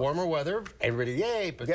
warmer weather, everybody yay, but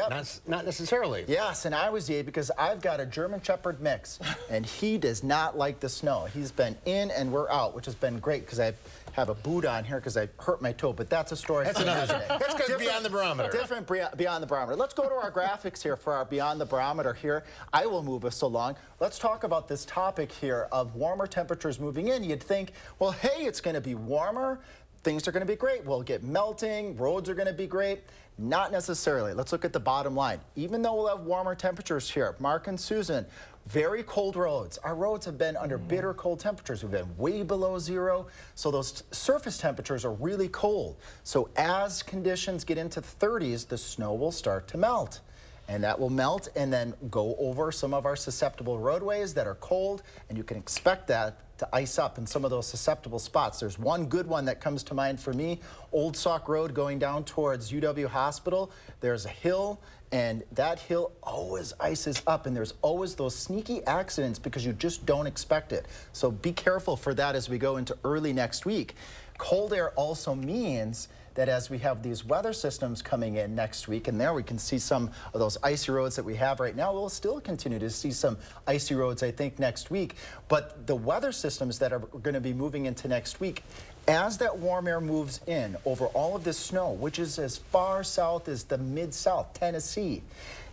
not necessarily. Yes, and I was yay because I've got a German Shepherd mix, and he does not like the snow. He's been in and we're out, which has been great because I have a boot on here because I hurt my toe, but that's a story That's for another another day. That's good beyond the barometer. Different beyond the barometer. Let's go to our graphics here for our beyond the barometer here. I will move us along. Let's talk about this topic here of warmer temperatures moving in. You'd think, well, hey, it's going to be warmer. Things are going to be great. We'll get melting. Roads are going to be great. Not necessarily. Let's look at the bottom line. Even though we'll have warmer temperatures here, Mark and Susan, very cold roads. Our roads have been under bitter cold temperatures. We've been way below zero, so those surface temperatures are really cold. So as conditions get into the 30s, the snow will start to melt. And that will melt and then go over some of our susceptible roadways that are cold, and you can expect that to ice up in some of those susceptible spots. There's one good one that comes to mind for me, Old Sauk Road going down towards UW Hospital. There's a hill, and that hill always ices up, and there's always those sneaky accidents because you just don't expect it. So be careful for that as we go into early next week. Cold air also means that as we have these weather systems coming in next week, and there we can see some of those icy roads that we have right now. We'll still continue to see some icy roads, I think, next week. But the weather systems that are going to be moving into next week, as that warm air moves in over all of this snow, which is as far south as the mid-south, Tennessee,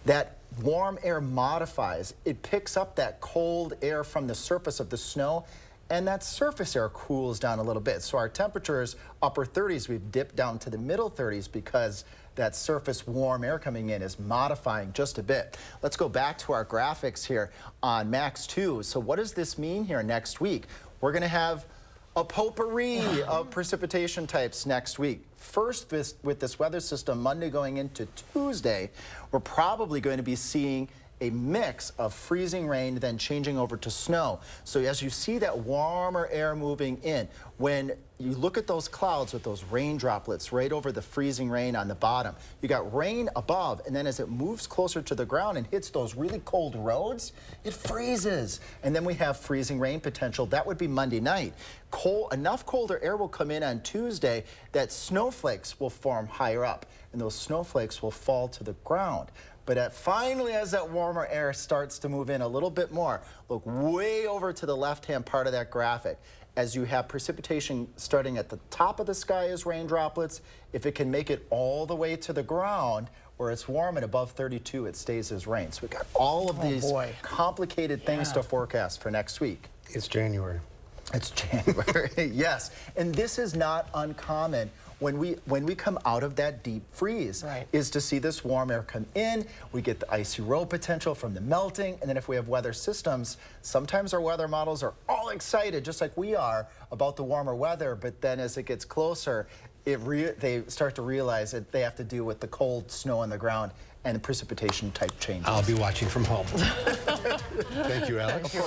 that warm air modifies. It picks up that cold air from the surface of the snow, and that surface air cools down a little bit. So our temperatures, upper 30s, we've dipped down to the middle 30s because that surface warm air coming in is modifying just a bit. Let's go back to our graphics here on Max 2. So what does this mean here next week? We're going to have a potpourri of precipitation types next week. First, with this weather system, Monday going into Tuesday, we're probably going to be seeing a mix of freezing rain then changing over to snow. So as you see that warmer air moving in, when you look at those clouds with those rain droplets right over the freezing rain on the bottom, you got rain above, and then as it moves closer to the ground and hits those really cold roads, it freezes. And then we have freezing rain potential. That would be Monday night. Enough colder air will come in on Tuesday that snowflakes will form higher up, and those snowflakes will fall to the ground. But finally, as that warmer air starts to move in a little bit more, look way over to the left-hand part of that graphic. As you have precipitation starting at the top of the sky as rain droplets, if it can make it all the way to the ground, where it's warm and above 32, it stays as rain. So we've got all of these complicated things to forecast for next week. It's January. It's January, yes. And this is not uncommon when we come out of that deep freeze, is to see this warm air come in. We get the icy road potential from the melting, and then if we have weather systems, sometimes our weather models are all excited, just like we are, about the warmer weather, but then as it gets closer, they start to realize that they have to deal with the cold snow on the ground and the precipitation type changes. I'll be watching from home. Thank you, Alex.